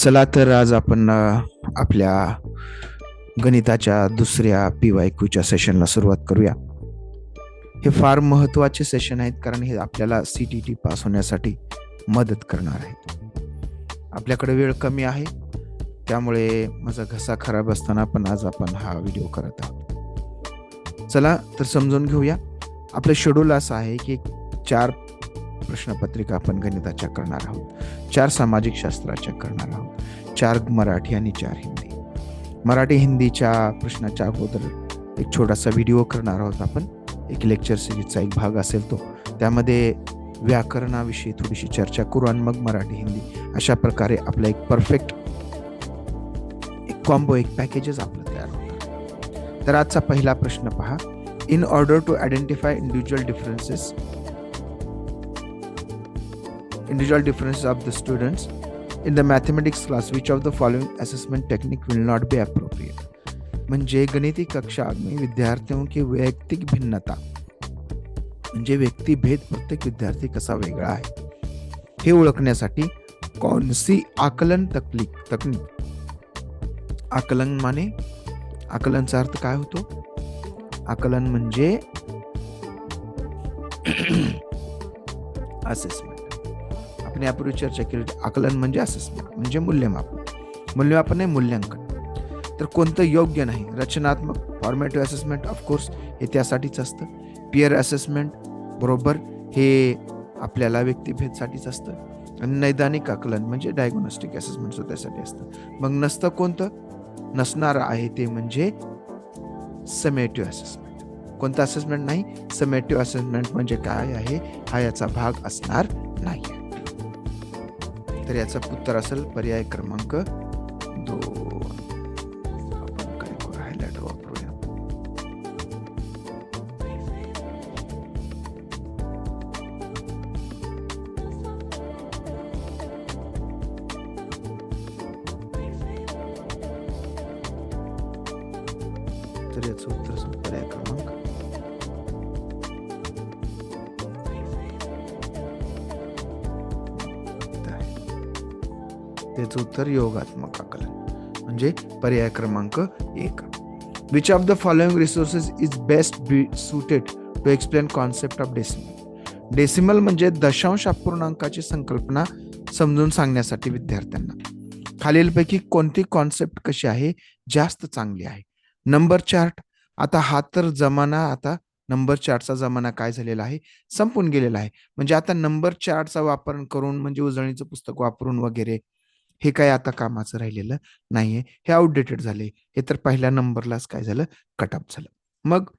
चला तर आज आपण आपल्या गणिताच्या दुसऱ्या PYQच्या सेशनला सुरुवात करूया. हे फार महत्त्वाचे सेशन आहेत कारण हे आपल्याला CTT पास होण्यासाठी मदत करणार आहेत. आपल्याकडे वेळ कमी आहे, त्यामुळे माझा घसा खराब असताना पण आज आपण हा व्हिडिओ करत आहोत. चला तर समजून घेऊया. आपलं शेड्यूल असं आहे की 4 प्रश्नपत्रिका आपण गणिताच्या करणार आहोत, 4 सामाजिक शास्त्राच्या करणार आहोत, 4 मराठी आणि 4 हिंदी. मराठी हिंदीच्या प्रश्नाच्या अगोदर एक छोटासा व्हिडिओ करणार आहोत आपण. एक लेक्चर सिरीजचा एक भाग असेल तो. त्यामध्ये व्याकरणाविषयी थोडीशी चर्चा करू आणि मग मराठी हिंदी अशा प्रकारे आपला एक परफेक्ट एक कॉम्बो, एक पॅकेजच आपलं तयार होतं. तर आजचा पहिला प्रश्न पहा. In order to identify individual differences of the students in the mathematics class, which of the following assessment technique will not be appropriate? म्हणजे गणिती कक्षा में विद्यार्थियों की वैयक्तिक भिन्नता म्हणजे व्यक्तिभेद प्रत्येक विद्यार्थी कसा वेगळा आहे हे ओळखण्यासाठी कोणती आकलन तकनीक. आकलन माने आकलनचा अर्थ काय होतो? आकलन म्हणजे असेसमेंट. आपण यापूर्वी चर्चा केली. आकलन म्हणजे असेसमेंट म्हणजे मूल्यमापन आहे, मूल्यांकन. तर कोणतं योग्य नाही? रचनात्मक फॉर्मेटिव्ह असेसमेंट ऑफकोर्स हे त्यासाठीच असतं. पिअर असेसमेंट बरोबर हे आपल्याला व्यक्तिभेदसाठीच असतं. आणि नैदानिक आकलन म्हणजे डायग्नोस्टिक असेसमेंट त्यासाठी असतं. मग नसतं कोणतं? नसणारं आहे ते म्हणजे समेटिव्ह असेसमेंट. कोणतं असेसमेंट नाही? समेटिव्ह असेसमेंट म्हणजे काय आहे हा याचा भाग असणार नाही. तर याचं उत्तर असेल पर्याय क्रमांक 2. आपण काय करू? हायलाइटर वापरूया. तर याचं उत्तर असेल पर्याय क्रमांक त्याचं उत्तर योगात्मक आकलन म्हणजे पर्याय क्रमांक 1. Which of the following resources is best suited to explain concept of decimal. Decimal म्हणजे दशांश अपूर्णांकाची संकल्पना समजून सांगण्यासाठी विद्यार्थ्यांना खालीलपैकी कोणती कॉन्सेप्ट कशी आहे जास्त चांगली आहे? Number chart. आता हा तर जमाना, आता नंबर चार्टचा जमाना काय झालेला आहे? संपून गेलेला आहे. म्हणजे आता नंबर चार्टचा वापर करून म्हणजे उजळणीचं पुस्तक वापरून वगैरे हे काय आता कामाचं राहिलेलं नाहीये. हे आउटडेटेड झाले. हे तर पहिल्या नंबरलाच काय झालं? कटअप झालं. मग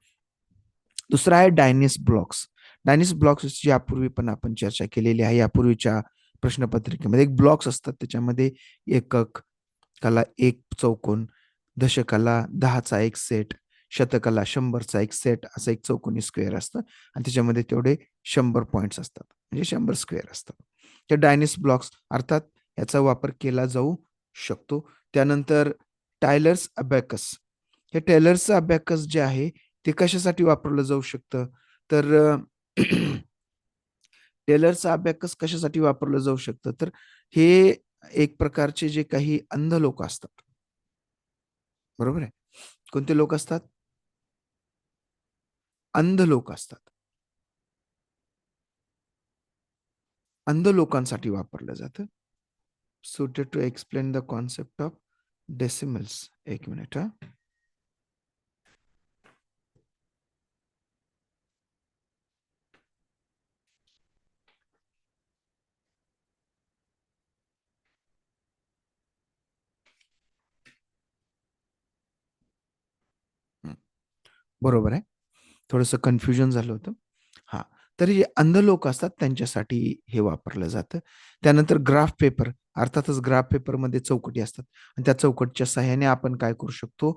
दुसरा आहे डायनिस ब्लॉक्स. डायनिस ब्लॉक्सची यापूर्वी पण आपण चर्चा केलेली आहे. यापूर्वीच्या प्रश्नपत्रिकेमध्ये एक ब्लॉक्स असतात, त्याच्यामध्ये एकक कला 1 चौकोन, दशकाला 10चा एक सेट, शतकाला 100चा एक सेट, असं एक चौकोनी स्क्वेअर असतं आणि त्याच्यामध्ये तेवढे 100 पॉइंट्स असतात म्हणजे 100 स्क्वेअर असतात. ते डायनिस ब्लॉक्स अर्थात याचा वापर केला जाऊ शकतो. त्यानंतर टायलर्स अबॅकस. हे टायलर्सचं अबॅकस जे आहे ते कशासाठी वापरलं जाऊ शकतं? तर टेलरचं अबॅकस कशासाठी वापरलं जाऊ शकतं? तर हे एक प्रकारचे जे काही अंध लोक असतात, बरोबर आहे. कोणते लोक असतात? अंध लोक असतात. अंध लोकांसाठी वापरलं जातं. Suited to explain the concept of decimals. एक मिनिट हा. बरोबर आहे. थोडंसं कन्फ्युजन झालं होतं. हां. तर जे अंध लोक असतात त्यांच्यासाठी हे वापरलं जातं. त्यानंतर ग्राफ पेपर. अर्थातच ग्राफ पेपरमध्ये चौकटी असतात आणि त्या चौकटीच्या सहाय्याने आपण काय करू शकतो?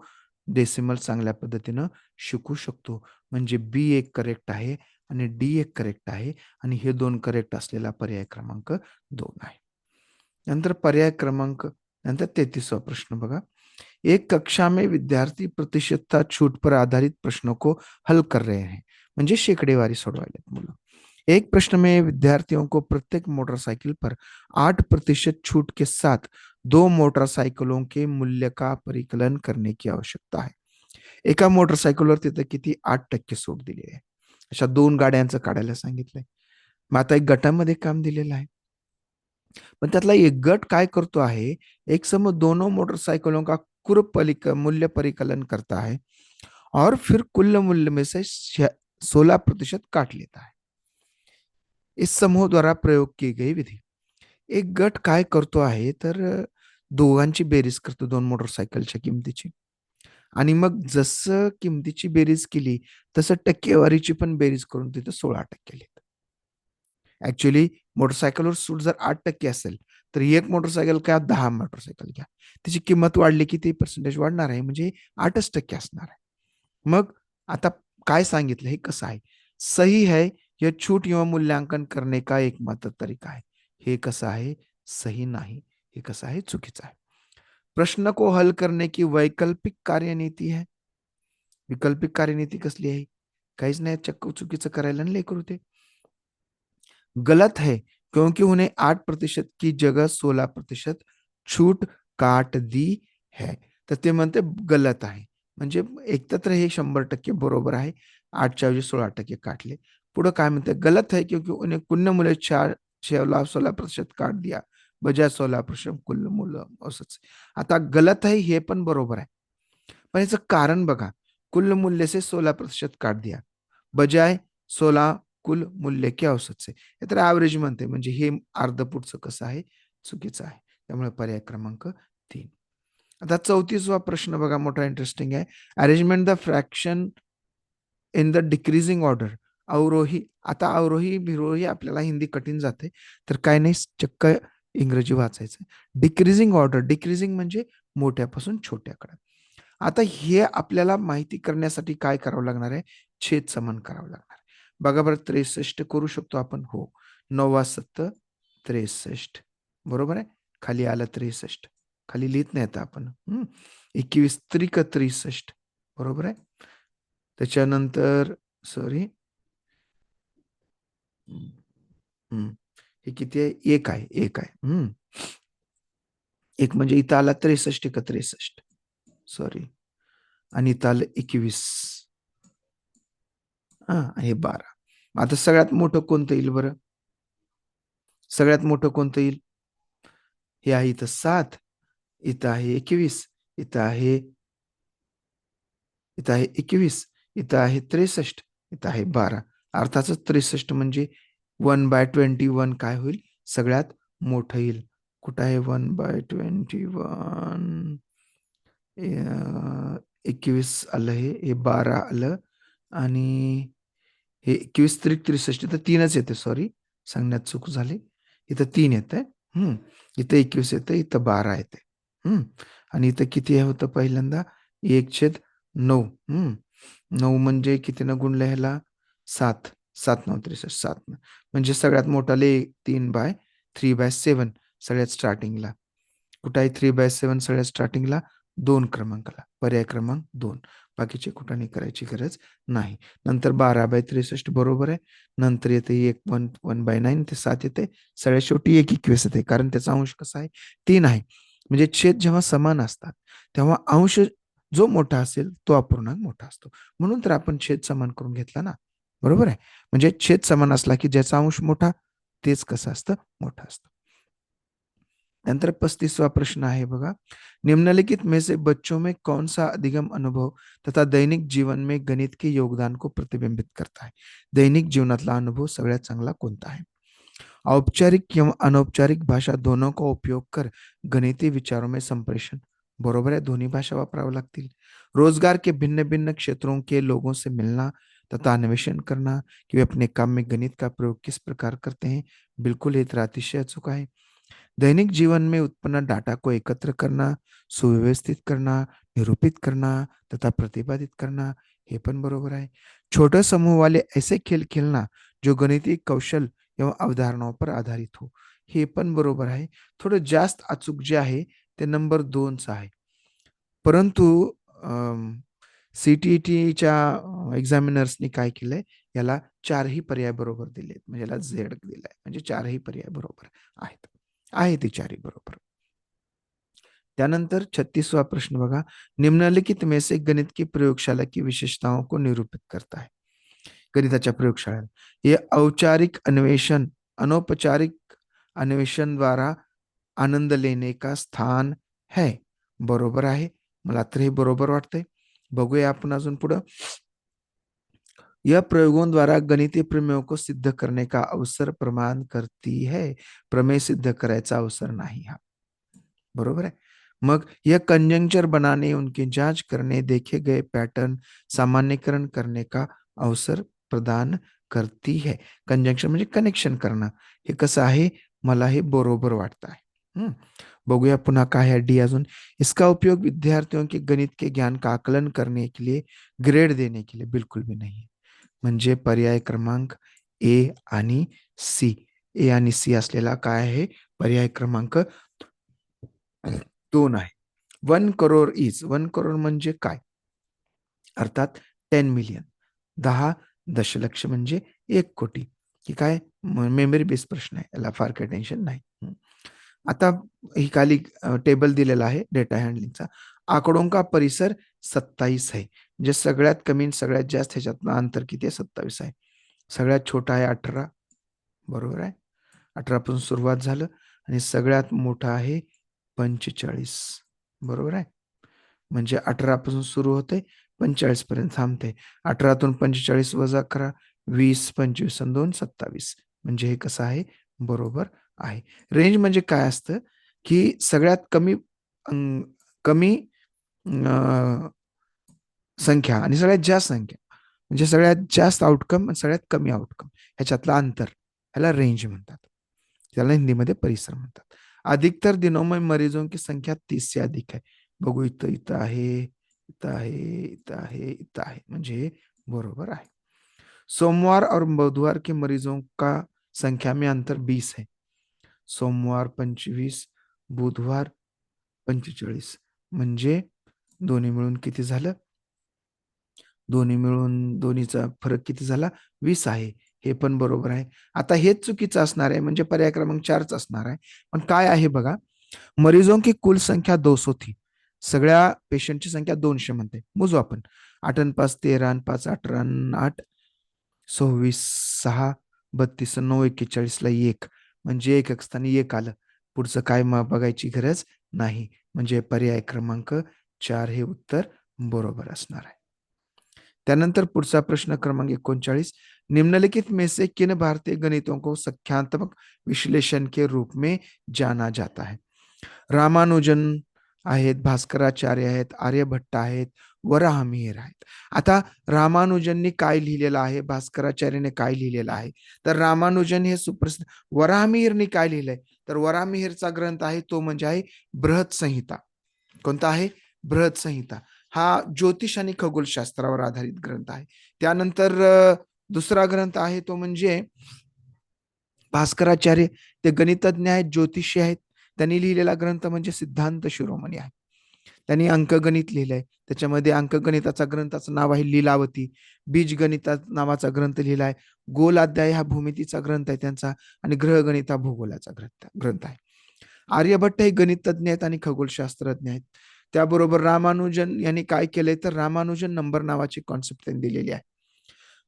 डेसिमल चांगल्या पद्धतीनं शिकू शकतो. म्हणजे बी एक करेक्ट आहे आणि डी एक करेक्ट आहे आणि हे 2 करेक्ट असलेला पर्याय क्रमांक 2 आहे. नंतर पर्याय क्रमांक नंतर 33वां प्रश्न बघा. एक कक्षा में विद्यार्थी प्रतिशतता छूट पर आधारित प्रश्नों को हल कर रहे हैं. म्हणजे शेकडेवारी सोडवायलेत मुलं. एक प्रश्न में विद्यार्थियों को प्रत्येक मोटरसाइकिल पर 8% छूट के साथ दो मोटरसाइकिलों के मूल्य का परिकलन करने की आवश्यकता है. एका मोटरसायकलवर तिथं किती 8% सूट दिली आहे. अशा 2 गाड्यांचं काढायला सांगितलंय. मग आता एक गटामध्ये काम दिलेलं आहे. पण त्यातला एक गट काय करतो आहे, एक समय दोनों मोटरसाइकिलों का मूल्य परिकलन करता है और फिर कुल मूल्य में से 16% काट लेता है. इस समूह द्वारा प्रयोग की गई विधी. एक गट काय करतो आहे, तर दोघांची बेरीज करतो 2 मोटरसायकलच्या किमतीची. आणि मग जसं किमतीची बेरीज केली, तसं टक्केवारीची पण बेरीज करून तिथं 16% लिहितात. ॲक्चुअली मोटरसायकलवर सूट जर 8% असेल, तर एक मोटरसायकल घ्या, 10 मोटरसायकल घ्या. त्याची किंमत वाढली की ते पर्सेंटेज वाढणार आहे, म्हणजे 8% असणार आहे. मग आता काय सांगितलं हे कसं आहे? सही है या छूट किंवा मूल्यांकन करने का एकमात्र तरीका है. हे कसं आहे? सही नाही. हे कसं आहे? चुकीचं आहे. प्रश्न को हल करने की वैकल्पिक कार्यनीती है. वैकल्पिक कार्यनीती कसली आहे? काहीच नाही, चक्क चुकीचं करायला आणि लेकरू ते. गलत है क्योंकि उन्हें 8% की जगह 16% छूट काट दी है. तर ते म्हणते गलत आहे. म्हणजे एकत्र हे 100% बरोबर आहे. 8च्या ऐवजी 16% काटले. पुढं काय म्हणते? गलत है क्योंकि उन्हें कुल मूल्य 16% काट दिया. बजाय 16% कुल मूल्य असंच. आता गलत आहे हे पण बरोबर आहे. पण याचं कारण बघा. कुल मूल्य से 16% काट दिया. बजाय 16 कुल मूल्य के औसत से. हे तर ॲव्हरेज म्हणते, म्हणजे हे अर्ध पुढचं कसं आहे? चुकीचं आहे. त्यामुळे पर्याय क्रमांक 3. आता 34वा प्रश्न बघा, मोठा इंटरेस्टिंग आहे. Arrangement the fraction in the decreasing order. अवरोही. आता अवरोही विरोही आपल्याला हिंदी कठीण जाते, तर काय नाही, चक्क इंग्रजी वाचायचं. Decreasing order. डिक्रीजिंग म्हणजे मोठ्यापासून छोट्याकडे. आता हे आपल्याला माहिती करण्यासाठी काय करावं लागणार आहे? छेद समान करावं लागणार आहे. बघा बरं, 63 करू शकतो आपण. हो. 9 63. बरोबर आहे. खाली आलं 63. खाली लिहित नाही आता आपण. 21 त्रिक 63. बरोबर आहे. त्याच्यानंतर सॉरी, हे किती आहे? 1 आहे. 1 आहे. 1 म्हणजे इथं आला 63 का 63. सॉरी. आणि इथं आलं 21. हे 12. आता सगळ्यात मोठं कोणतं येईल बरं? सगळ्यात मोठं कोणतं येईल? हे आहे इथं 7, इथं आहे 21, इथं आहे 21, इथं आहे 63, इथं आहे 12. अर्थातच 63 म्हणजे 1/21 काय होईल? सगळ्यात मोठं येईल. कुठं आहे 1/21? 21 आलं, हे 12 आलं आणि हे 21 त्रिक 63. तर 3च येते. सॉरी, सांगण्यात चूक झाली. इथं 3 येतंय. इथं 21 येतं, इथं 12 येते. आणि इथं किती होतं पहिल्यांदा? 1/9. 9 म्हणजे कितीनं गुणलं ह्याला? 7. 7×9 63. 7 म्हणजे सगळ्यात मोठाले 3/7 सगळ्यात स्टार्टिंगला. कुठं आहे 3/7 सगळ्यात स्टार्टिंगला? 2 क्रमांकाला. पर्याय क्रमांक 2. बाकीचे कुठाने करायची गरज नाही. नंतर 12/63 बरोबर आहे. नंतर येते 1/9 ते 7 येते. सगळ्यात शेवटी 1/21 येते. कारण त्याचा अंश कसा आहे? 3 आहे. म्हणजे छेद जेव्हा समान असतात, तेव्हा अंश जो मोठा असेल तो अपूर्णांक मोठा असतो. म्हणून तर आपण छेद समान करून घेतला ना. बरोबर आहे. म्हणजे छेद समान असला की ज्याचा अंश मोठा, तेच कसं असतं? मोठं असतं. नंतर 35वां प्रश्न आहे बघा. निम्नलिखित में से बच्चों में कौन सा अधिगम अनुभव तथा दैनिक जीवन में गणित के योगदान को प्रतिबिंबित करता है? दैनिक जीवनातला अनुभव सगळ्यात चांगला कोणता आहे? औपचारिक किंवा अनौपचारिक भाषा दोनों का उपयोग कर गणितीय विचारों में संप्रेषण. बरोबर है, दोन्ही भाषा वापरावं लागतील. रोजगार के भिन्न भिन्न क्षेत्रों के लोगों से मिलना तथा अन्वेषण करना कि वे अपने काम में गणित का प्रयोग किस प्रकार करते हैं. बिल्कुल, ये तर अतिशय अचूक आहे. दैनिक जीवन में उत्पन्न डाटा को एकत्र करना, सुव्यवस्थित करना, निरूपित करना तथा प्रतिपादित करना, हे पण बरोबर आहे. छोटे समूह वाले ऐसे खेल खेलना जो गणितीय कौशल किंवा अवधारणाओं पर आधारित हो, हे पण बरोबर आहे. थोडं जास्त अचूक जे आहे ते नंबर 2चं आहे. परंतु सी-टी-टीच्या एक्झामिनर्सनी काय केलंय, याला 4ही पर्याय बरोबर दिलेत. म्हणजे याला झेड दिलाय. म्हणजे 4ही पर्याय बरोबर आहेत. आहे ते 4ही बरोबर. त्यानंतर 36वां प्रश्न बघा, निम्नलिखित में से गणित की प्रयोगशाला की विशेषताओं को निरूपित करता है. गणिताच्या प्रयोगशाळेत हे औपचारिक अन्वेषण अनौपचारिक अन्वेषण द्वारा आनंद लेने का स्थान है. बरोबर आहे. मला तर हे बरोबर वाटतंय. बघूया आपण अजून पुढं. यह प्रयोगों द्वारा गणितीय प्रमेयों को सिद्ध करने का अवसर प्रदान करती है. प्रमेय सिद्ध करायचा अवसर नाही हा. बरोबर आहे. मग यह कंजंक्चर बनाने, उनकी जांच करने, देखे गए पैटर्न सामान्यकरण करने का अवसर प्रदान करती है. कंजंक्शन म्हणजे कनेक्शन करणं. हे कसं आहे, मला हे बरोबर वाटतं आहे. बघूया पुन्हा काय है डी अजून. इसका उपयोग विद्यार्थियों के गणित के ज्ञान का आकलन करने के लिए, ग्रेड देने के लिए बिल्कुल भी नहीं है. म्हणजे पर्याय क्रमांक ए आणि सी. ए आणि सी असलेला काय आहे, पर्याय क्रमांक 2 आहे. 1 करोड इज, 1 करोड म्हणजे काय, अर्थात 10 मिलियन. 10 दशलक्ष म्हणजे 1 कोटी. की काय मेमरी बेस्ड प्रश्न आहे, याला फार काही टेन्शन नाही. आता ही खाली टेबल दिलेला आहे डेटा हँडलिंगचा. आकडों का परिसर 27 आहे. म्हणजे सगळ्यात कमी आणि सगळ्यात जास्त ह्याच्यातनं अंतर किती आहे, 27 आहे. सगळ्यात छोटा आहे 18. बरोबर आहे. 18 पासून सुरुवात झालं आणि सगळ्यात मोठा आहे 45. बरोबर आहे. म्हणजे 18 पासून सुरू होते 45 पर्यंत थांबते. 18तून 45 वजा करा, 20, 25 आणि 2 27. म्हणजे हे कसं आहे, बरोबर आहे. रेंज म्हणजे काय असतं, की सगळ्यात कमी कमी संख्या आणि सगळ्यात जास्त संख्या, म्हणजे सगळ्यात जास्त आउटकम आणि सगळ्यात कमी आउटकम ह्याच्यातलं अंतर, ह्याला रेंज म्हणतात. त्याला हिंदीमध्ये परिसर म्हणतात. अधिकतर दिनों में मरीजों की संख्या 30 से अधिक है. बघू, इथं इथं आहे, इथं आहे, इथं आहे, इथं आहे. म्हणजे हे बरोबर आहे. सोमवार और बुधवार के मरीजों का संख्या में अंतर 20 है. सोमवार 25, बुधवार 45. म्हणजे दोन्ही मिळून किती झालं, दोन्ही मिळून दोन्हीचा फरक किती झाला, 20 आहे. हे पण बरोबर आहे. आता हेच चुकीचं असणार आहे, म्हणजे पर्याय क्रमांक 4च असणार आहे. पण काय आहे बघा, मरीजों की कुल संख्या 200 थी. सगळ्या पेशंटची संख्या 200 म्हणते. मोजू आपण. 8 आणि 5 13 आणि 5 18 आणि 8 26 6 32 9 41 ला 1, म्हणजे एक स्थानी 1 आलं. पुढचं काय बघायची गरज नाही. म्हणजे पर्याय क्रमांक 4 हे उत्तर बरोबर असणार आहे. त्यानंतर पुढचा प्रश्न क्रमांक 39, निम्नलिखित में से किन भारतीय गणितों को संख्यात्मक विश्लेषण के रूप में जाना जाता है. रामानुजन आहेत, भास्कराचार्य आहेत, आर्यभट्ट आहेत, वराहमिहिर आहेत. आता रामानुजननी काय लिहिलेलं आहे, भास्कराचार्यने काय लिहिलेलं आहे, तर रामानुजन हे सुप्रसिद्ध. वराहमिहिरनी काय लिहिलंय, तर वराहमिहिरचा ग्रंथ आहे तो म्हणजे आहे बृहत संहिता. कोणता आहे, बृहत संहिता. हा ज्योतिष आणि खगोलशास्त्रावर आधारित ग्रंथ आहे. त्यानंतर दुसरा ग्रंथ आहे तो म्हणजे भास्कराचार्य, ते गणितज्ञ आहेत, ज्योतिषी आहेत. त्यांनी लिहिलेला ग्रंथ म्हणजे सिद्धांत शिरोमणी आहे. त्यांनी अंकगणित लिहिलंय. त्याच्यामध्ये अंकगणिताचा ग्रंथाचं नाव आहे लीलावती. बीजगणिता नावाचा ग्रंथ लिहिलाय. गोल अध्याय हा भूमितीचा ग्रंथ आहे त्यांचा, आणि ग्रहगणित हा भूगोलाचा ग्रंथ आहे. आर्यभट्ट हे गणितज्ञ आहेत आणि खगोलशास्त्रज्ञ आहेत. त्याबरोबर रामानुजन यांनी काय केलंय, तर रामानुजन नंबर नावाची कॉन्सेप्ट त्यांनी दिलेली आहे.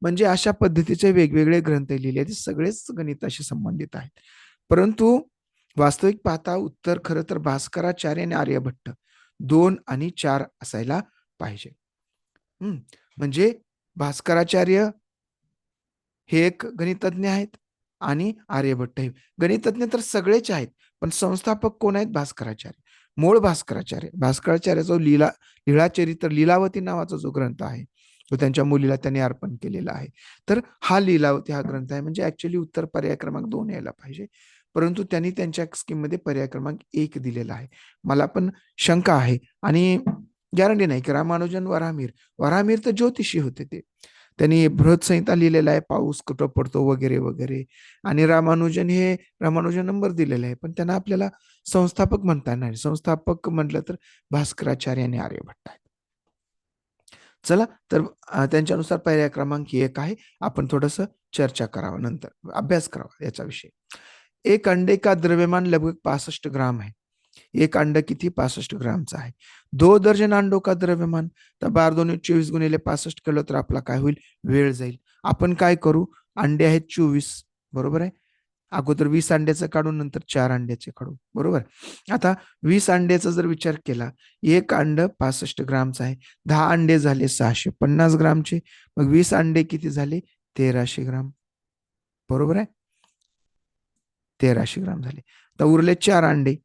म्हणजे अशा पद्धतीचे वेगवेगळे ग्रंथ लिहिले आहेत, सगळेच गणिताशी संबंधित आहेत. परंतु वास्तविक पाहता उत्तर खरं तर भास्कराचार्य आणि आर्यभट्ट 2 आणि 4 असायला पाहिजे. म्हणजे भास्कराचार्य हे एक गणितज्ञ आहेत आणि आर्यभट्ट हे गणितज्ञ तर सगळेच आहेत, पण संस्थापक कोण आहेत, भास्कराचार्य. मूळ भास्कराचार्य. भास्कराचार्याचा लीळाचरित्र लीलावती नावाचा जो ग्रंथ आहे तो त्यांच्या मुलीला त्यांनी अर्पण केलेला आहे. तर हा लीलावती हा ग्रंथ आहे. म्हणजे ऍक्च्युअली उत्तर पर्याय क्रमांक 2 यायला पाहिजे, परंतु त्यांनी त्यांच्या स्कीम मध्ये पर्याय क्रमांक 1 दिलेला आहे. मला पण शंका आहे आणि गॅरंटी नाही की रामानुजन वराहमिहिर तर ज्योतिषी होते. त्यांनी बृहत संहिता लिहिलेला आहे, पाऊस कुठं पडतो वगैरे वगैरे. आणि रामानुजन नंबर दिलेला आहे, पण त्यांना आपल्याला संस्थापक म्हणता येणार. संस्थापक म्हटलं तर भास्कराचार्य आणि आर्यभट्ट आहेत. चला तर त्यांच्यानुसार पर्याय क्रमांक 1 आहे. आपण थोडस चर्चा करावं, नंतर अभ्यास करावा याचा विषय. एक अंडे का द्रव्यमान लगभग 65 ग्राम है. एक अंड किती 65 ग्रामचं आहे. 2 दर्जन अंडो का द्रव्यमान, तर 12×2 = 24 गुणिले 65 केलं तर आपला काय होईल, वेळ जाईल. आपण काय करू, अंडे आहेत 24, बरोबर आहे. अगोदर 20 अंड्याचं काढू, नंतर 4 अंड्याचे काढू, बरोबर. आता 20 अंड्याचा जर विचार केला, एक अंड 65 ग्रामचं आहे, 10 अंडे झाले 650 ग्रामचे, मग 20 अंडे किती झाले, 1300 ग्राम, बरोबर आहे. 1300 ग्राम झाले. तर उरले 4 अंडे,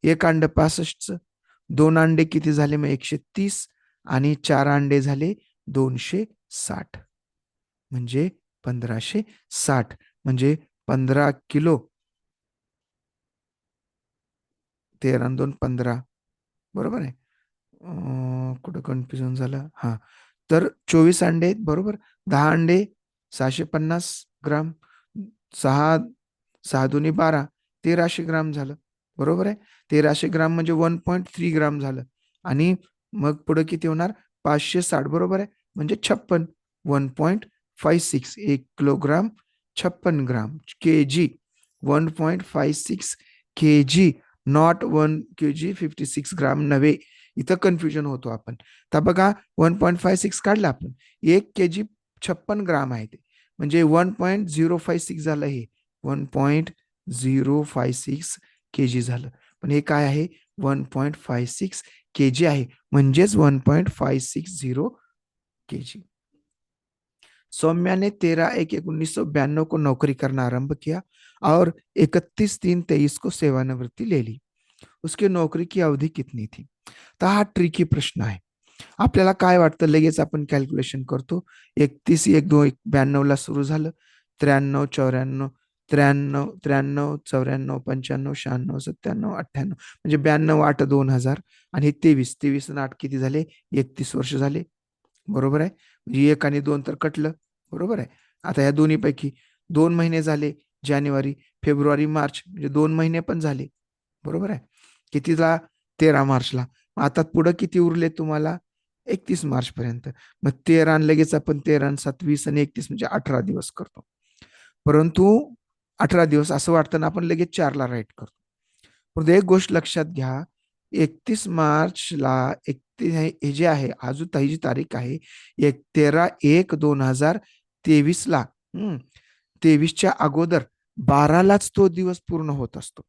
एक अंड 65चं, 2 अंडे किती झाले मग 130, आणि 4 अंडे झाले 260, म्हणजे 1560, म्हणजे 15 किलो. 13 आणि 2 15, बरोबर आहे. कुठं कन्फ्युजन झालं, हा. तर 24 अंडे आहेत, बरोबर. 10 अंडे 650 ग्राम, 6 6×2 = 12, 1300 ग्राम झालं, बरोबर आहे. 1300 ग्राम म्हणजे 1.3 ग्राम झालं. आणि मग पुढे किती होणार, 560, बरोबर आहे, म्हणजे 56, 1.56, 1 kilogram 56 gram, K G, 1.56 K G, not 1 kg 56 gram नव्हे. इथं कन्फ्युजन होतो आपण. तर बघा, 1.56 काढलं आपण, 1 kg 56 ग्राम आहे ते, म्हणजे 1.056 झालं, हे 1.056 kg झालं. पण हे काय आहे, 1.56 kg आहे, म्हणजेच 1.560 kg. सौम्या ने 13/1/1992 को नौकरी करना आरंभ किया और 31/3/23 को सेवानिवृत्ति ले ली. उसकी नोकरी की अवधी कितनी थी. तर हा ट्रिकी प्रश्न आहे. आपल्याला काय वाटतं, लगेच आपण कॅल्क्युलेशन करतो. 31/1/92 ला सुरू झालं, 93, 94, 93, 93, 94, 95, 96, 97, 98, म्हणजे 92/8/2000, आणि 23 आणि 8 किती झाले, 31 वर्ष झाले, बरोबर आहे. म्हणजे 1 आणि 2 तर कटलं, बरोबर आहे. आता या दोन्ही पैकी 2 महिने झाले, जानेवारी, फेब्रुवारी, मार्च, म्हणजे 2 महिने पण झाले, बरोबर आहे. कितीला, 13 मार्चला. आता पुढे किती उरले तुम्हाला, 31 मार्च पर्यंत. मग 13 आणि लगेच आपण 13 आणि 7, 20 आणि 31, म्हणजे 18 दिवस करतो. परंतु 18 दिवस असं वाटतं ना, आपण लगेच 4ला राईट करतो. परंतु एक गोष्ट लक्षात घ्या, 31 मार्चला, 31 हे जे आहे, अजून ही जी तारीख आहे, 13/1/2023 ला, 23च्या अगोदर 12लाच तो दिवस पूर्ण होत असतो.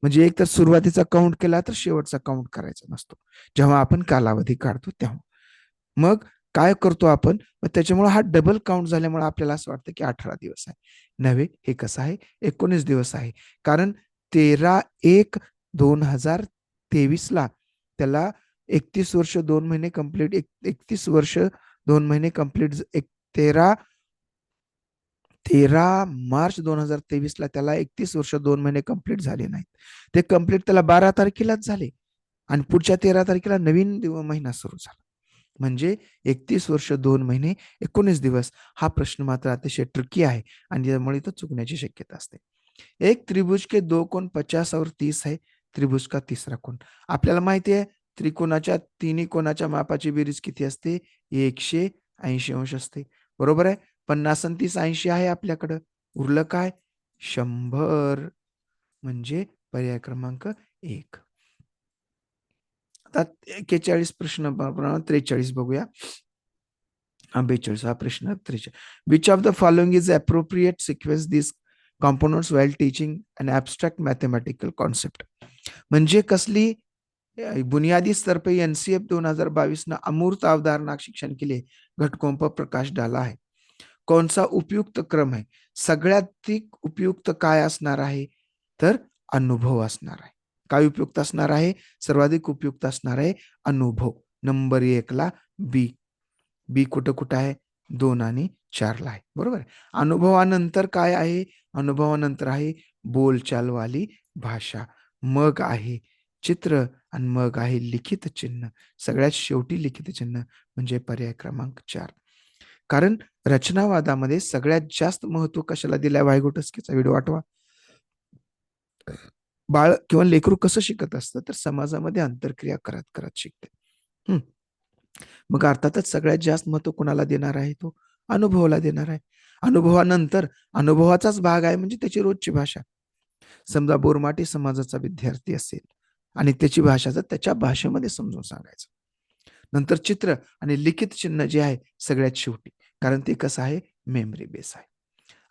म्हणजे एक तर सुरुवातीचा काउंट केला तर शेवटचा काउंट करायचा नसतो, जेव्हा आपण कालावधी काढतो तेव्हा. मग काय करतो आपण, मग त्याच्यामुळे हा डबल काउंट झाल्यामुळे आपल्याला असं वाटतं की 18 दिवस आहे. नव्हे, हे कसं आहे, 19 दिवस आहे. कारण 13/1/2023 ला त्याला 31 वर्ष 2 महिने कंप्लीट, 31 वर्ष 2 महिने कंप्लीट, 13 मार्च 2023 ला त्याला 31 वर्ष 2 महिने कंप्लीट झाले नाहीत. ते कंप्लीट त्याला 12 तारखेलाच झाले, आणि पुढच्या 13 तारखेला नवीन महिना सुरू झाला. म्हणजे 31 वर्ष 2 महिने 19 दिवस. हा प्रश्न मात्र अतिशय ट्रिकी आहे, आणि त्यामुळे इथं चुकण्याची शक्यता असते. एक त्रिभुज के 2 कोण 50 और 30 है, त्रिभुज का तिसरा कोण. आपल्याला माहिती आहे, त्रिकोणाच्या तिन्ही कोणाच्या मापाची बेरीज किती असते, 180 अंश असते, बरोबर आहे. 50 आणि 30 80 आहे आपल्याकडं, उरलं काय, 100, म्हणजे पर्याय क्रमांक 1. आता 41 प्रश्न 43 बघूया. 42 हा प्रश्न 43. Which of the following is appropriate sequence this components while teaching an abstract mathematical concept. म्हणजे कसली बुनियादी स्तर पे एनसीएफ 2022 ने अमूर्त अवधारणा शिक्षण के लिए घटकों पर प्रकाश डाला है. कौन सा उपयुक्त क्रम आहे, सगळ्यात उपयुक्त काय असणार आहे, तर अनुभव असणार आहे. काय उपयुक्त असणार आहे, सर्वाधिक उपयुक्त असणार आहे अनुभव. नंबर 1 ला बी. बी कुठं कुठं आहे, 2 आणि 4 ला आहे, बरोबर. अनुभवानंतर काय आहे, अनुभवानंतर आहे बोलचालवाली भाषा, मग आहे चित्र, आणि मग आहे लिखित चिन्ह. सगळ्यात शेवटी लिखित चिन्ह, म्हणजे पर्याय क्रमांक 4. कारण रचनावादामध्ये सगळ्यात जास्त महत्व कशाला दिलंय, वायगोटस्कीचा व्हिडिओ आठवा. बाळ किंवा लेकरू कसं शिकत असतं, तर समाजामध्ये आंतरक्रिया करत करत शिकते. मग अर्थातच सगळ्यात जास्त महत्व कोणाला देणार आहे, तो अनुभवाला देणार आहे. अनुभवानंतर अनुभवाचाच भाग आहे म्हणजे त्याची रोजची भाषा. समजा बोरमाटी समाजाचा विद्यार्थी असेल, आणि त्याची भाषा त्याच्या भाषेमध्ये समजून सांगायचं. नंतर चित्र आणि लिखित चिन्ह जे आहे सगळ्यात शेवटी, कारण ते कसं आहे मेमरी बेस आहे.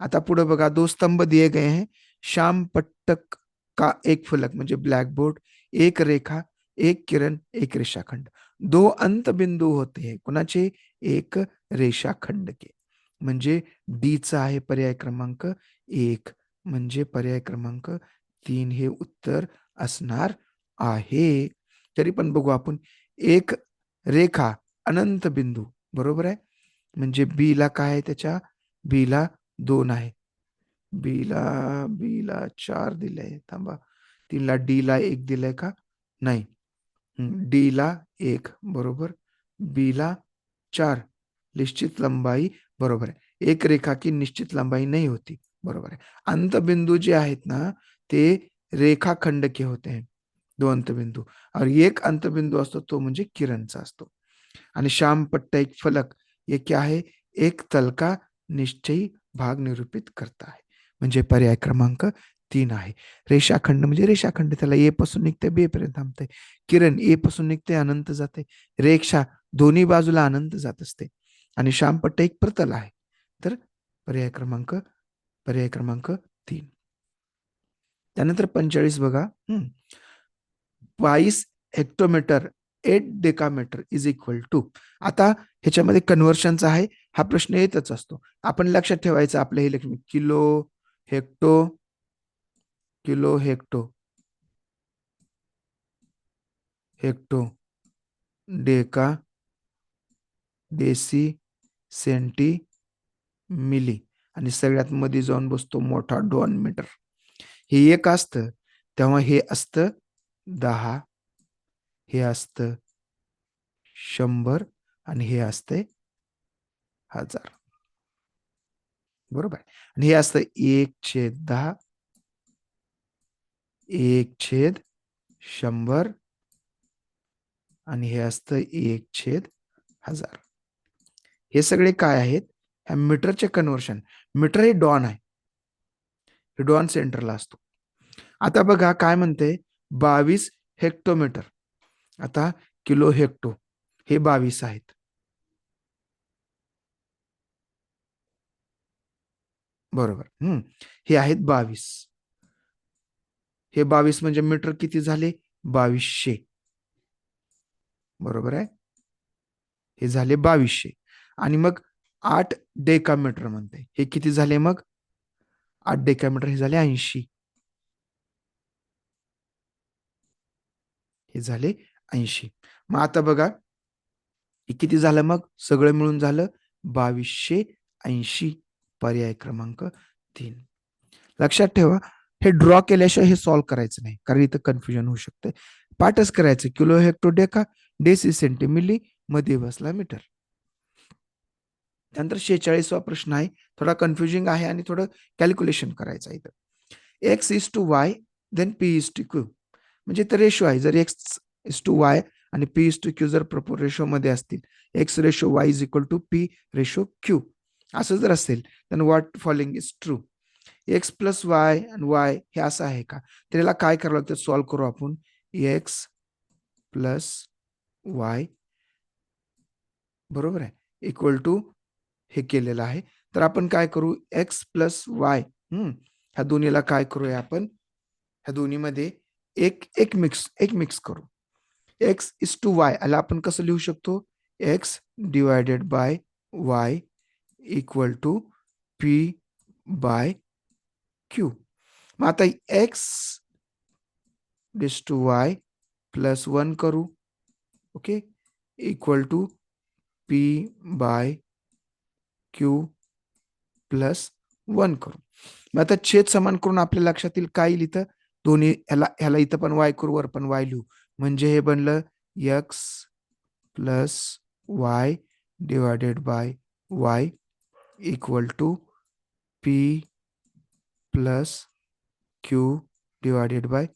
आता पुढे बघा, दो स्तंभ दिए गए हैं, श्याम पट्टक का एक फलक म्हणजे ब्लॅक बोर्ड, एक रेखा, एक किरण, एक रेषाखंड, दो अंत बिंदू होते हैं कुणाचे, एक रेषाखंड के. म्हणजे डी चा आहे पर्याय क्रमांक 1, म्हणजे पर्याय क्रमांक 3 हे उत्तर असणार आहे. तरी पण बघू आपण, एक रेखा अनंत बिंदू बरोबर आहे, म्हणजे बी ला काय आहे, त्याच्या बी ला 2 आहे, बी ला 4 दिलंय, थांबा, तिला डी ला 1 दिलंय का, नाही, डी ला 1 बरोबर, बी ला 4, निश्चित लंबाई बरोबर है, एक रेखा की निश्चित लंबाई नहीं होती बरोबर है. अंत बिंदु जे आहेत ना ते रेखाखंड के होते हैं, 2 अंतबिंदू, और एक अंतबिंदू असतो तो म्हणजे किरणचा असतो. आणि श्याम पट्टा एक फलक, ये क्या है, एक तल का निश्चयी भाग निरूपित करता है, म्हणजे पर्याय क्रमांक 3 आहे. रेषाखंड म्हणजे रेषाखंड, त्याला ए पासून निघते बी पर्यंत थांबते, किरण ए पासून निघते अनंत जाते, रेषा दोन्ही बाजूला अनंत जात असते, आणि श्यामपट्टा एक प्रतल आहे. तर पर्याय क्रमांक 3. त्यानंतर 45 बघा, 22 hectometre 8 decametre is equal to. आता ह्याच्यामध्ये कन्व्हर्शनचा आहे, हा प्रश्न येतच असतो, आपण लक्षात ठेवायचं आपलं हे Lakshmi, kilo hecto, kilo hecto, hecto, deca, deci, centi, milli, आणि सगळ्यात मध्ये जाऊन बसतो मोठा 2 मीटर. हे एक असतं तेव्हा हे असतं 10, हे असतं 100, आणि हे असते 1000 बरोबर. आणि हे असतं 1/10, 1/100, आणि हे असतं 1/1000. हे सगळे काय आहेत, ह्या मीटरचे कन्व्हर्शन. मीटर हे डॉन आहे, हे डॉन सेंटरला असतो. आता बघा काय म्हणते, 22 हेक्टोमीटर. आता किलो हेक्टो हे 22 आहेत बरोबर. हे आहेत 22, हे 22 म्हणजे मीटर किती झाले, 2200 बरोबर आहे, हे झाले 2200. आणि मग 8 डेकामीटर म्हणते, हे किती झाले मग, 8 डेकामीटर हे झाले 80, हे झाले 80. मग आता बघा हे किती झालं, मग सगळं मिळून झालं 2280, पर्याय क्रमांक 3. लक्षात ठेवा, हे ड्रॉ केल्याशिवाय हे सॉल्व्ह करायचं नाही, कारण इथं कन्फ्युजन होऊ शकते. पाठच करायचं, kilo hecto deca deci centi milli, मध्ये बसला मीटर. त्यानंतर 46वा प्रश्न आहे, थोडा कन्फ्युजिंग आहे आणि थोडं कॅल्क्युलेशन करायचं आहे. इथं X is to Y then P is to Q, म्हणजे तर रेशो आहे, जर एक्स इज टू वाय आणि पी इज टू क्यू जर प्रपोर रेशो मध्ये असतील, X ratio Y is equal to P ratio Q असं जर असेल, तर what following is true. X plus Y आणि वाय हे असं आहे का, तर याला काय करावं लागतं, सॉल्व्ह करू आपण. एक्स प्लस वाय बरोबर आहे इक्वल टू हे केलेलं आहे, तर आपण काय करू, एक्स प्लस वाय, ह्या दोन्हीला काय करूया आपण, ह्या दोन्हीमध्ये एक एक मिक्स करू. एक्स इज टू वाय याला आपण कसं लिहू शकतो, X divided by Y equal to P by Q. मग आता X this to Y plus 1 करू, okay, equal to P by Q plus 1 करू. मग आता छेद समान करून आपल्या लक्षात येईल काय येईल, इथं दोन्ही ह्याला इथं पण वाय करू, वर पण वाय लिहू, म्हणजे हे बनलं X plus Y divided by Y equal to P plus Q divided by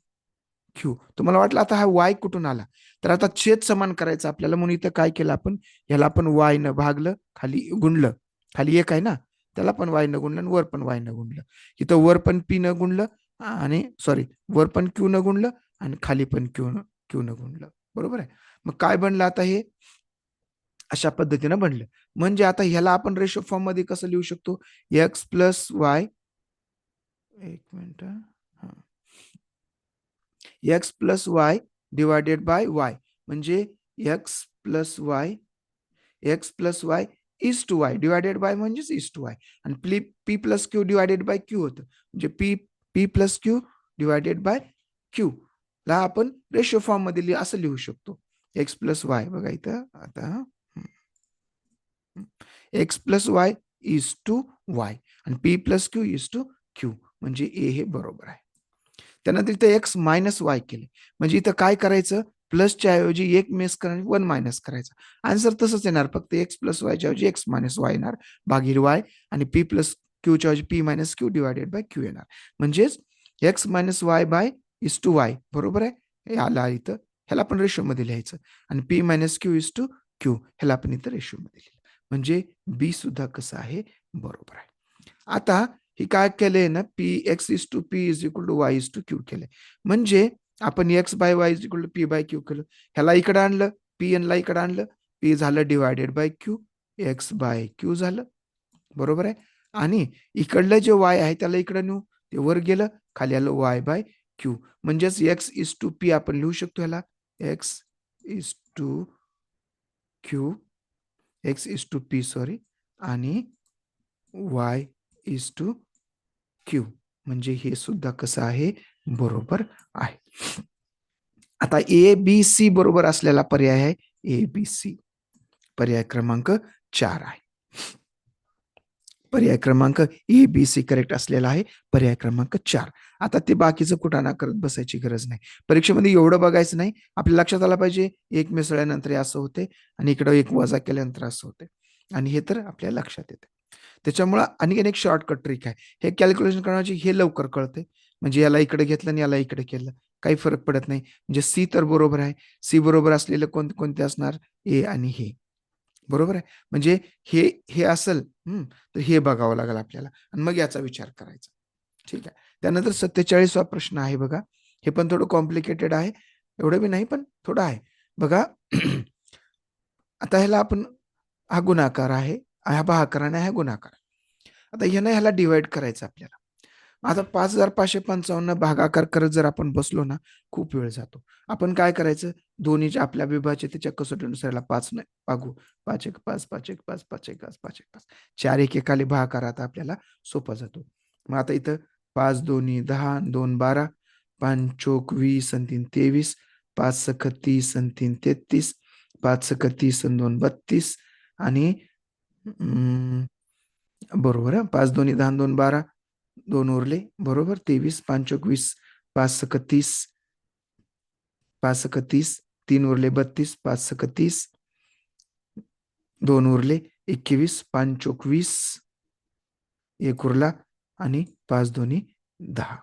Q. तुम्हाला वाटलं आता हा वाय कुठून आला, तर आता छेद समान करायचं आपल्याला, म्हणून इथं काय केलं आपण, ह्याला आपण वाय न भागलं, खाली गुणलं, खाली एक आहे ना, त्याला पण वाय न गुणलं आणि वर पण वाय न गुणलं. इथं वर पण पी न गुणलं, आणि सॉरी वर पण क्यू न गुणलं आणि खाली पण क्यू न गुणलं. बरोबर आहे. मग काय बनलं आता हे? अशा पद्धतीनं बनलं. म्हणजे आता ह्याला आपण रेशो फॉर्म मध्ये कसं लिहू शकतो? एक्स प्लस वाय, एक minute, X plus Y divided by Y, म्हणजे X plus Y, X plus Y is to Y divided by म्हणजेच इज टू वाय, आणि P plus Q divided by Q होतं, म्हणजे P P plus Q divided by Q ला आपण ratio form मध्ये असं लिहू शकतो. एक्स प्लस वाय बघा इथं आता, X plus Y is to Y आणि P plus Q is to Q, म्हणजे ए हे बरोबर आहे. त्यानंतर इथं एक्स मायनस वाय केले, म्हणजे इथं काय करायचं? प्लसच्या ऐवजी एक मेस करायचं, वन मायनस करायचं. आन्सर तसंच येणार, फक्त एक्स प्लस वायच्या ऐवजी एक्स मायनस वाय येणार भागिले वाय, आणि पी प्लस क्यूच्या ऐवजी P minus Q divided by Q येणार. म्हणजेच X minus Y by is to Y बरोबर आहे. हे आला इथं, ह्याला आपण रेशो मध्ये लिहायचं, आणि P minus Q is to Q ह्याला आपण इथं रेशो मध्ये लिहिलं, म्हणजे बी सुद्धा कसं आहे? बरोबर आहे. आता हे काय केलंय ना, P X is to P is equal to Y is to Q केलंय, म्हणजे आपण X by Y is equal to P by Q केलं. ह्याला इकडे आणलं, पी एन ला इकडे आणलं, पी झालं divided by Q, X by Q झालं. बरोबर आहे. आणि इकडलं जे वाय आहे त्याला इकडे नेऊ, ते वर गेलं, खाली आलं वाय बाय क्यू, म्हणजेच एक्स इज टू पी आपण लिहू शकतो ह्याला, X is to Q, X is to P sorry, आणि वाय इज टू क्यू, म्हणजे हे सुद्धा कसं आहे? बरोबर आहे. आता ए बी सी बरोबर असलेला पर्याय आहे ए बी सी, पर्याय क्रमांक 4 आहे. पर्याय क्रमांक ए बी सी करेक्ट असलेला आहे, पर्याय क्रमांक 4. आता ते बाकीचं कुटाणा करत बसायची गरज नाही. परीक्षेमध्ये एवढं बघायचं नाही, आपल्या लक्षात आलं पाहिजे एक मिसळल्यानंतर असं होते, आणि इकडे एक वजा केल्यानंतर असं होते, आणि हे तर आपल्या लक्षात येते. त्याच्यामुळे आणखीन एक शॉर्टकट ट्रिक आहे, हे कॅल्क्युलेशन करण्याची, हे लवकर कळते. म्हणजे याला इकडे घेतलं आणि याला इकडे केलं, काही फरक पडत नाही. म्हणजे सी तर बरोबर आहे, सी बरोबर असलेलं कोणते असणार? ए आणि हे बरोबर आहे. म्हणजे हे हे असेल, तर हे बघावं लागेल आपल्याला, आणि मग याचा विचार करायचा. ठीक आहे. त्यानंतर 47वा प्रश्न आहे बघा, हे पण थोडं कॉम्प्लिकेटेड आहे, एवढं बी नाही पण थोडं आहे बघा. आता ह्याला आपण, हा गुणाकार आहे, हा भागाकार आणि हा गुणाकार. आता ह्याला डिवाइड करायचं आपल्याला. आता 5555 भागाकार करत जर आपण बसलो ना, खूप वेळ जातो. आपण काय करायचं? दोन्हीच्या आपल्या विभाज्यतेच्या कसोटीनुसार 5 नाही भागू, 5 एक 5, 5 एक 5, 5 एक 5, 5 एक 5, 4 एक एकाले भागाकार आता आपल्याला सोपा जातो. मग आता इथं 5 दोन्ही 10, 2 12, 5 चोक 20 आणि 3 23, 5 सख 30 आणि 3 33, 5 सख 30 आणि 2 32, आणि बरोबर आहे, 5 दोन्ही 10, 2 12, 2 उरले बरोबर, 23, 5 चोक 20, 5 सख 30, 5 सख 30, 3 उरले 32, 5 सख 30, 2 उरले 21, 5 चोक 20, 1 उरला, आणि 5 दोन्ही 10.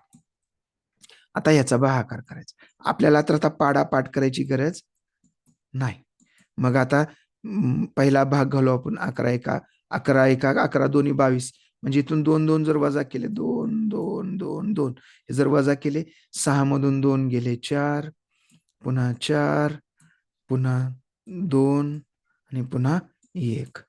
आता याचा भागाकार करायचा आपल्याला, तर आता पाडापाठ करायची गरज नाही. मग आता पहिला भाग घालू आपण, 11 एका 11 एका 11 दोन्ही 22, म्हणजे इथून 2 2 जर वजा केले, 2 2 2 2, हे जर वजा केले, 6 मधून 2 गेले 4, पुन्हा 4, पुन्हा 2, आणि पुन्हा 1.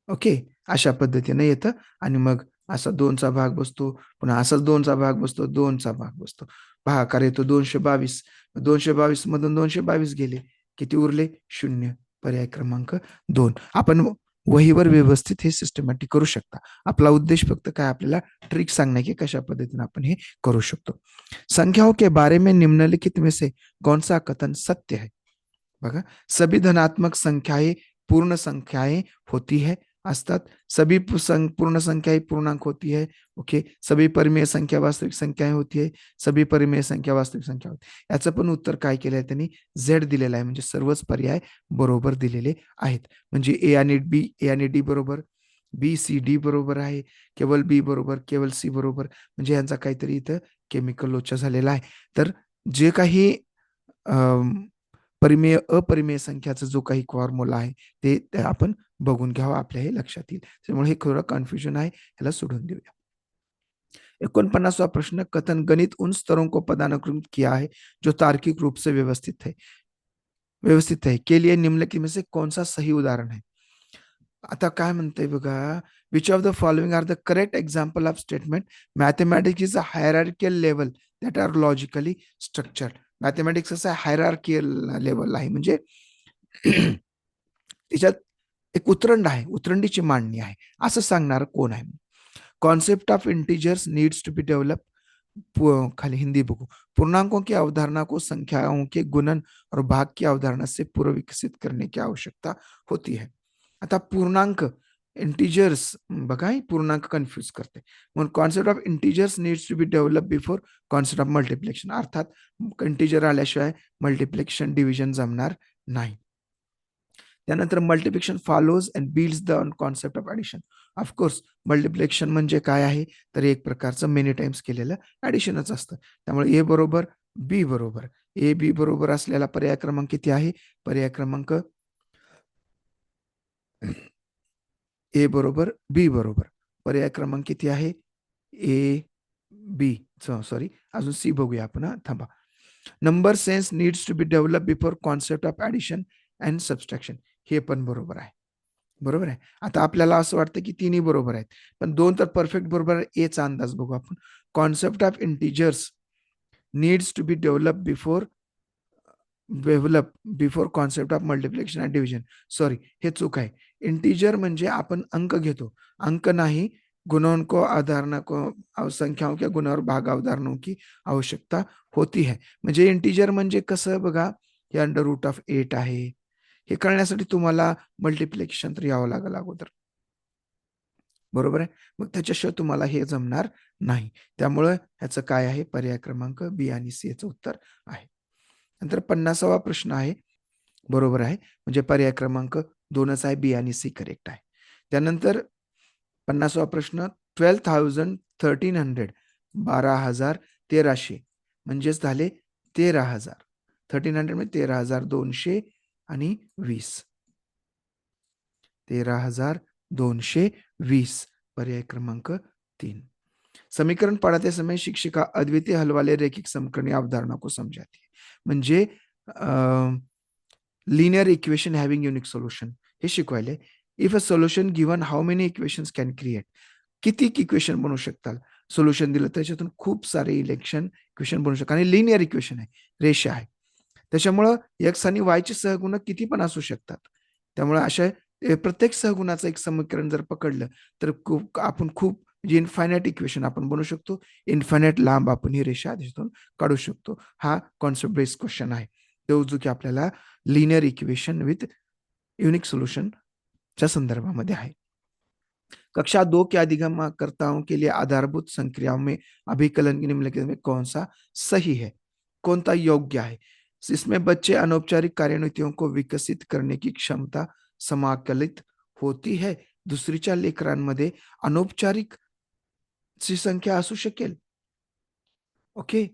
ओके, अशा पद्धतीने येतं. आणि मग असा 2चा भाग बसतो, पुन्हा असाच 2चा भाग बसतो, 2चा भाग बसतो, भागाकार येतो 222. 222 मधून 222 गेले, किती उरले? 0. पर्याय क्रमांक 2. आपण वहीवर व्यवस्थित हे सिस्टमॅटिक करू शकता. आपला उद्देश फक्त काय, आपल्याला ट्रिक सांगणे की कशा पद्धतीने आपण हे करू शकतो. संख्याओं के बारे में निम्नलिखित में से कौन सा कथन सत्य है? बघा, सभी धनात्मक संख्याएं पूर्ण संख्याएं होती है, असतात. सभी पूर्ण संख्याएं पूर्णांक होती है. ओके, सभी परिमेय संख्या वास्तविक संख्याएं होती है, सभी परिमेय संख्या वास्तविक संख्या होती. याचं पण उत्तर काय केलं आहे त्यांनी? झेड दिलेला आहे, म्हणजे सर्वच पर्याय बरोबर दिलेले आहेत. म्हणजे ए आणि डी बरोबर, बी सी डी बरोबर आहे, केवळ बी बरोबर, केवळ सी बरोबर, म्हणजे यांचा काहीतरी इथं केमिकल लोचा झालेला आहे. तर जे काही परिमेय अपरिमेय संख्याचा जो काही फॉर्म्युला आहे ते आपण बघून घ्यावं, आपल्या हे लक्षात येईल. त्यामुळे हे थोडं कन्फ्युजन आहे, ह्याला सोडून देऊया. 49वां प्रश्न, कथन गणित उन स्तरों को पदानुक्रमित किया है जो तार्किक रूप से व्यवस्थित है के लिए निम्नलिखित में से कौन सा सही उदाहरण है. आता काय म्हणते बघा, which of the following are the correct example of statement mathematics is a hierarchical level that are logically structured. Mathematics असं हायरार्कियल लेवल आहे, म्हणजे त्याच्यात एक उतरंड आहे, उतरंडीची मांडणी आहे, असं सांगणार कोण आहे. Concept of integers needs to be develop. खाली हिंदी बघू. पूर्णांकों की अवधारणा को संख्याओं के गुणन और भाग की अवधारणा से पूर्व विकसित करने की आवश्यकता होती है. आता पूर्णांक इंटीजर्स बघा, ही पूर्णांक कन्फ्यूज करते, म्हणून concept of integers needs to be develop before concept of multiplication. अर्थात इंटीजर आल्याशिवाय मल्टिप्लिकेशन डिव्हिजन जमणार नाही. त्यानंतर multiplication follows and builds the concept of addition. Of course multiplication म्हणजे काय आहे, तर एक प्रकारचं मेनी टाइम्स केलेलं ऍडिशनच असतं. त्यामुळे ए बरोबर बी बरोबर, ए बी बरोबर असलेला पर्याय क्रमांक किती आहे, पर्याय क्रमांक ए बरोबर बी बरोबर, पर्याय क्रमांक किती आहे, ए बी. सॉरी, अजून सी बघूया आपण. थांबा. Number sense needs to be develop before concept of addition and subtraction. हे पण बरोबर आहे. बरोबर आहे. आता आपल्याला असं वाटतं की तिन्ही बरोबर आहेत, पण दोन तर परफेक्ट बरोबर आहे. एचा अंदाज बघू आपण. Concept of integers needs to be develop before concept of multiplication and division. Sorry, हे चूक आहे. इंटीजर म्हणजे आपण अंक घेतो, अंक नाही. गुणों को अवधारणा को संख्याओं के गुणा और भाग अवधारणाओं की आवश्यकता होती है. म्हणजे इंटीजर म्हणजे कसं बघा, हे अंडर रूट ऑफ 8 आहे. हे करण्यासाठी तुम्हाला मल्टिप्लिकेशन तर यावं लागेल अगोदर. बरोबर आहे. मग त्याच्याशिवाय तुम्हाला हे जमणार नाही. त्यामुळं ह्याचं काय आहे, पर्याय क्रमांक बी आणि सी याचं उत्तर आहे. नंतर 50वा प्रश्न आहे, बरोबर आहे, म्हणजे पर्याय क्रमांक 2च आहे, बी आणि सी करेक्ट आहे. त्यानंतर 50वा प्रश्न, 12,1300 12,1300 म्हणजेच झाले 13,000. 1300 म्हणजे 13,220. 13,220, पर्याय क्रमांक 3. समीकरण पढ़ाते समय शिक्षिका अद्वितीय हल वाले रैखिक समीकरण अवधारणा को समझाती है. म्हणजे linear equation having unique solution हे शिकवायले. If a solution given how many equations can create. किती इक्वेशन बनवू शकतात. सोल्युशन दिलं त्याच्यातून खूप सारे इक्वेशन बनवू शकतात. आणि लिनियर इक्वेशन आहे, रेषा आहे. त्याच्यामुळं एक्स आणि वायचे सहगुणक किती पण असू शकतात. त्यामुळे अशा प्रत्येक सहगुणाचं एक समीकरण जर पकडलं तर आपण खूप म्हणजे इन्फायनाईट इक्वेशन आपण बनवू शकतो. इन्फायनाईट लांब आपण ही रेषा त्याच्यातून काढू शकतो. हा कॉन्सेप्ट बेस्ड क्वेश्चन आहे, तो जो की आपल्याला लिनियर इक्वेशन विथ युनिक सोल्यूशनच्या संदर्भामध्ये आहे. कक्षा 2 के अधिगमकर्ताओं के लिए आधारभूत संक्रियाओं में अभिकलन की निम्नलिखित में कौन सा सही है, कोणता योग्य आहे. इसमें बच्चे अनौपचारिक कार्यान्वितियों को विकसित करने की क्षमता समाकलित होती है. दुसरीच्या लेकरांमध्ये अनौपचारिक ची संख्या असू शकेल. ओके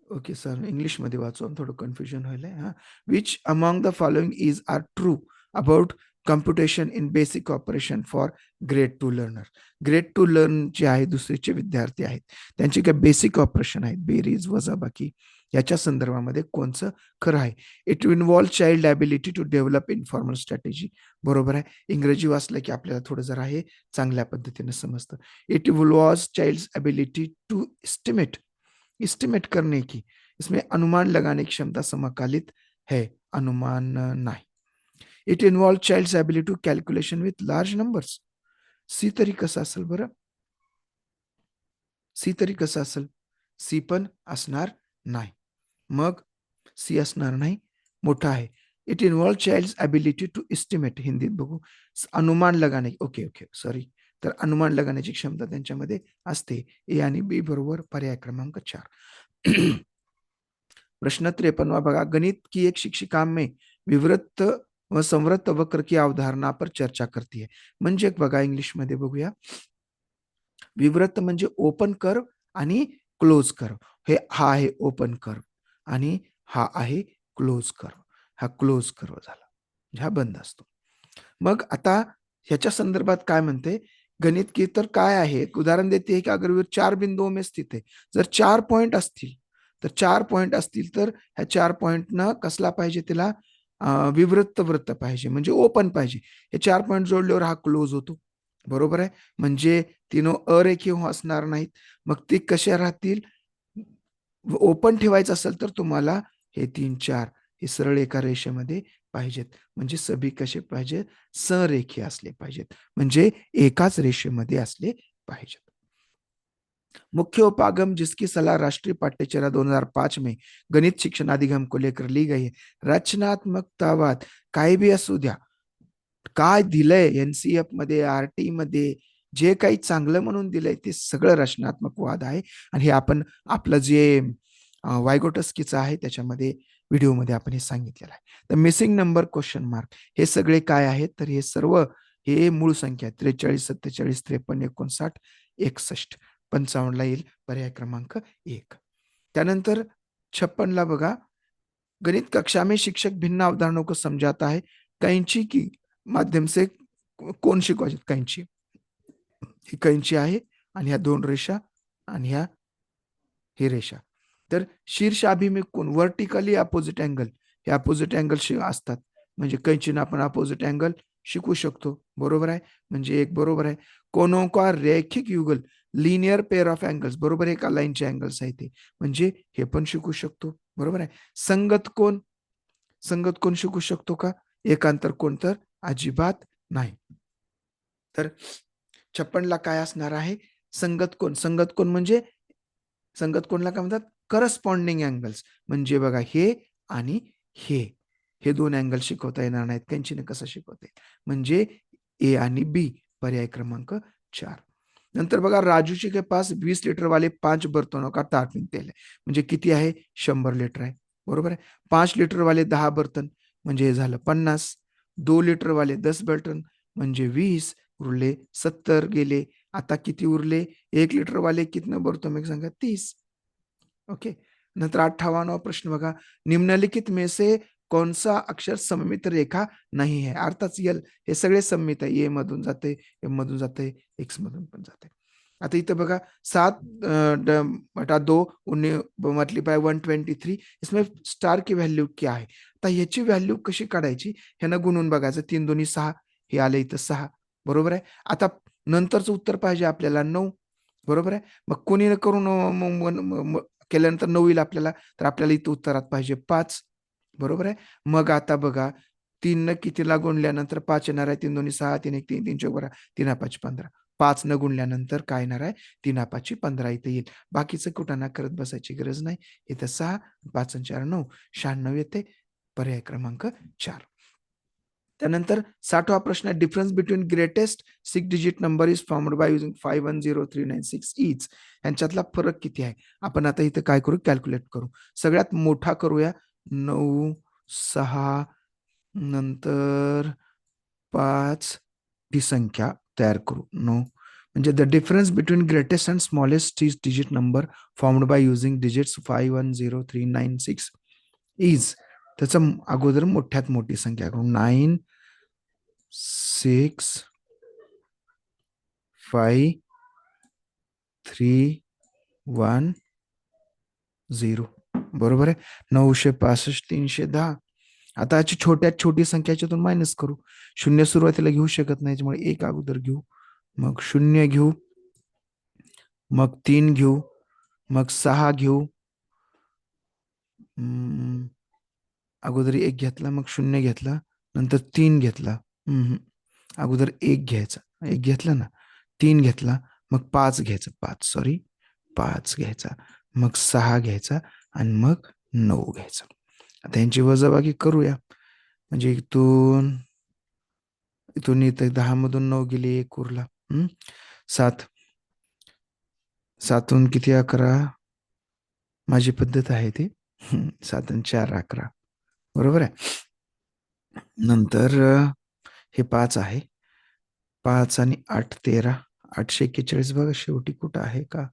ओके सर, इंग्लिश मध्ये वाचून थोडं कन्फ्युजन व्हायलंय. हा, which among the following is or true about computation in basic operation for grade 2 learner. Grade 2 learn जे आहे, दुसरीचे विद्यार्थी आहेत, त्यांची काय बेसिक ऑपरेशन आहेत, बेरीज वजाबाकी, याच्या संदर्भामध्ये कोणचं खरं आहे. It involve child ability to develop informal strategy. बरोबर आहे. इंग्रजी वाचलं की आपल्याला थोडं जरा हे चांगल्या पद्धतीने समजतं. It involves child's ability to estimate करने की, इसमें अनुमान लगाने की क्षमता समकालित है, अनुमान नहीं. It involve child's ability to calculation with large numbers. C तरी कसं असेल बरं, सी तरी कसं असेल, सी पण असणार नाही. मग सी असणार नाही, मोठा आहे. It involve child's ability to estimate, हिंदीत बघू, अनुमान लगाने. ओके ओके सॉरी, तर अनुमान लगाण्याची क्षमता त्यांच्यामध्ये असते. ए आणि बी बरोबर, पर्याय क्रमांक 4. प्रश्न 53 बघा, गणित की एक शिक्षिका में विवृत्त व संवृत्त वक्र की अवधारणा पर चर्चा करती है. म्हणजे बघा, इंग्लिश मध्ये बघूया. विवृत्त म्हणजे ओपन कर्व आणि क्लोज कर्व. हा आहे ओपन कर्व आणि हा आहे क्लोज कर्व. हा क्लोज कर्व झाला, हा बंद असतो. मग आता ह्याच्या संदर्भात काय म्हणते गणित की तर काय आहे, उदाहरण देते की अगर वो 4 बिंदुओं में स्थित आहे, जर 4 पॉइंट असतील, तर 4 पॉइंट असतील तर ह्या 4 पॉइंटनं कसला पाहिजे त्याला, विवृत्त वृत्त पाहिजे, म्हणजे ओपन पाहिजे. हे 4 पॉइंट जोडल्यावर हा क्लोज होतो, बरोबर आहे. म्हणजे तीन अरेखीय असणार नाहीत. मग ती कशा राहतील, ओपन ठेवायचं असेल तर तुम्हाला हे 3 4 हे सरळ एका रेषेमध्ये पाहिजेत. म्हणजे सभी कसे पाहिजे, संरेखीय असले पाहिजेत, म्हणजे एकाच रेषेमध्ये असले पाहिजेत. मुख्य उपागम जिसकी सलाह राष्ट्रीय पाठ्यचर्या 2005 में गणित शिक्षण अधिगम को लेकर ली गई है. रचनात्मकतावाद काही बी असू द्या, काय दिलंय एनसीएफ मध्ये, आरटी मध्ये, जे काही चांगलं म्हणून दिलंय ते सगळं रचनात्मक वाद आहे. आणि हे आपण आपलं जे वायगोटस्कीचं आहे त्याच्यामध्ये व्हिडिओमध्ये आपण हे सांगितलेलं आहे. तर मिसिंग नंबर, क्वेश्चन मार्क, हे सगळे काय आहेत, तर हे सर्व हे मूळ संख्या 43 47 53 59 61 55 ला येईल पर्याय क्रमांक 1. त्यानंतर 56 ला बघा, गणित कक्षा में शिक्षक भिन्न अवधारणाओं को समझाता है, कैंची की माध्यम से कोण शिकवायचे, कैंची, ही कैंची आहे आणि ह्या 2 रेषा आणि ह्या ही रेषा. तर शीर्ष अभिमुख कोण, व्हर्टिकली अपोजिट अँगल, हे अपोजिट अँगल असतात, म्हणजे कैंचीनं आपण अपोजिट अँगल शिकू शकतो, बरोबर आहे. म्हणजे एक बरोबर आहे. कोणों का रैखिक युगल, लिनियर पेअर ऑफ अँगल्स, बरोबर, एका लाईनचे अँगल्स आहे ते, म्हणजे हे पण शिकू शकतो, बरोबर आहे. संगत कोण, संगत कोण शिकू शकतो का, एकांतर कोण तर अजिबात नाही. तर 56 ला काय असणार आहे, संगत कोण, संगत कोण म्हणजे संगत कोणला काय म्हणतात, करस्पॉन्डिंग अँगल्स, म्हणजे बघा हे आणि हे हे 2 अँगल शिकवता येणार नाहीत, त्यांची कसं शिकवते, म्हणजे ए आणि बी, पर्याय क्रमांक 4. नंतर बघा, राजूजी के पास 20 लीटर वाले 5 बर्तनों का तारपीन तेल है, म्हणजे किती आहे, 100 लिटर आहे, बरोबर आहे. 5 लिटर वाले 10 बर्तन, म्हणजे हे झालं 50. 2 लिटर वाले 10 बर्तन, म्हणजे 20, उरले 70 गेले. आता किती उरले, 1 लिटर वाले कितने बर्तन में सांगा, 30. ओके. नंतर 58वां प्रश्न बघा, निम्नलिखित में से कौन सा अक्षर सममित रेखा नहीं है, अर्थात यल हे सगळे सममित आहे, ए मधून जाते, एम मधून जाते, एक्स मधून पण जाते. आता इथं बघा, 7/2 मल्टीप्लाय 123, इसमें स्टार की व्हॅल्यू क्या आहे. आता ह्याची व्हॅल्यू कशी काढायची, ह्यानं गुणून बघायचं, 3 2 6, हे आलं इथं 6, बरोबर आहे. आता नंतरचं उत्तर पाहिजे आपल्याला 9, बरोबर आहे. मग कोणी करून केल्यानंतर 9 येईल आपल्याला, तर आपल्याला इथं उत्तरात पाहिजे 5, बरोबर आहे. मग आता बघा, 3 न कितीला गुणल्यानंतर 5 येणार आहे, 3 2 6, 3 1 3, 3 4 12, 3 5 15. 5 न गुणल्यानंतर काय येणार आहे, 3 5 15 इथे येईल. बाकीचं कुठं करत बसायची गरज नाही. इथं 6, 5 4 9, 96 येते, पर्याय क्रमांक 4. त्यानंतर 60वा प्रश्न, difference between greatest 6 digit number is formed by using 510396 is, यांच्यातला फरक किती आहे. आपण आता इथं काय करू, कॅल्क्युलेट करू. सगळ्यात मोठा करूया, 9 6 नंतर 5, ही संख्या तयार करू, 9, म्हणजे the difference between greatest and smallest 6 digit number formed by using digits 510396 is, त्याचं अगोदर मोठ्यात मोठी संख्या करू, 9 6 5 3 1 0, बरोबर आहे. 965 310. आता याची छोट्यात छोटी संख्या याच्यातून मायनस करू. 0 सुरुवातीला घेऊ शकत नाही, त्यामुळे 1 अगोदर घेऊ, मग 0 घेऊ, मग 3 घेऊ, मग 6 घेऊ, अगोदर 1 घेतला, मग 0 घेतला, नंतर 3 घेतला, अगोदर 1 घ्यायचा, 1 घेतला ना, 3 घेतला, मग 5 घ्यायचा, 5 घ्यायचा, मग 6 घ्यायचा आणि मग 9 घ्यायचा. आता यांची वजाबाकी करूया, म्हणजे इथून इथून इथं 10 मधून 9 गेली, 1 उरला, 7, 7 किती 11, माझी पद्धत आहे ती, 7 आणि 4 11, बरोबर आहे. नंतर हे 5 आहे, 5 आणि 8 13, 841 बघा शेवटी कुठं आहे का,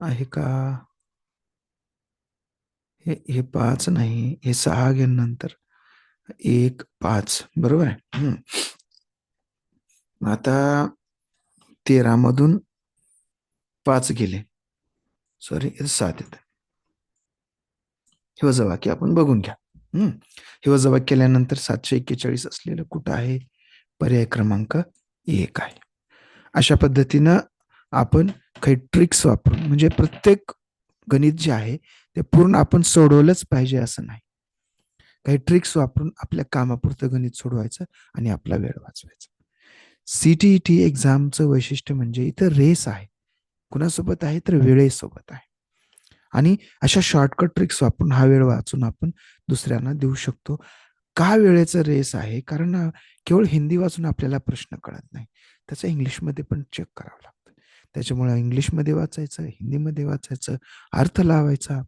आहे का, हे 5 नाही, हे 6 घे, नंतर 1 5, बरोबर आहे. आता 13 मधून 5 गेले, सॉरी 7 येत. हे वजाबाकी आपण बघून घ्या. हे वजाबाकी केल्यानंतर 741 असलेलं कुठं आहे? पर्याय क्रमांक 1 आहे. अशा पद्धतीनं आपण काही ट्रिक्स वापरून, म्हणजे प्रत्येक गणित जे आहे ते पूर्ण आपण सोडवलंच पाहिजे असं नाही. काही ट्रिक्स वापरून आपल्या कामापुरतं गणित सोडवायचं आणि आपला वेळ वाचवायचा. सीटीईटी एक्झामचं वैशिष्ट्य म्हणजे इथं रेस आहे. कुणासोबत आहे? तर वेळेसोबत आहे. आणि अशा शॉर्टकट ट्रिक्स वापरून हा वेळ वाचून आपण दुसऱ्यांना देऊ शकतो. का वेळेचं रेस आहे? कारण केवळ हिंदी वाचून आपल्याला प्रश्न कळत नाही. त्याचं इंग्लिशमध्ये पण चेक करावं लागतं. त्याच्यामुळे इंग्लिशमध्ये वाचायचं, हिंदीमध्ये वाचायचं, अर्थ लावायचा.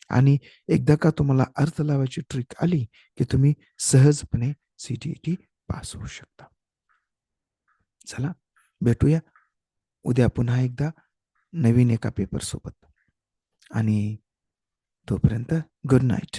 आणि एकदा का तुम्हाला अर्थ लावायची ट्रिक आली की तुम्ही सहजपणे सीटीईटी पास होऊ शकता. चला, भेटूया उद्या पुन्हा एकदा नवीन एका पेपर सोबत. आणि तोपर्यंत गुड नाईट.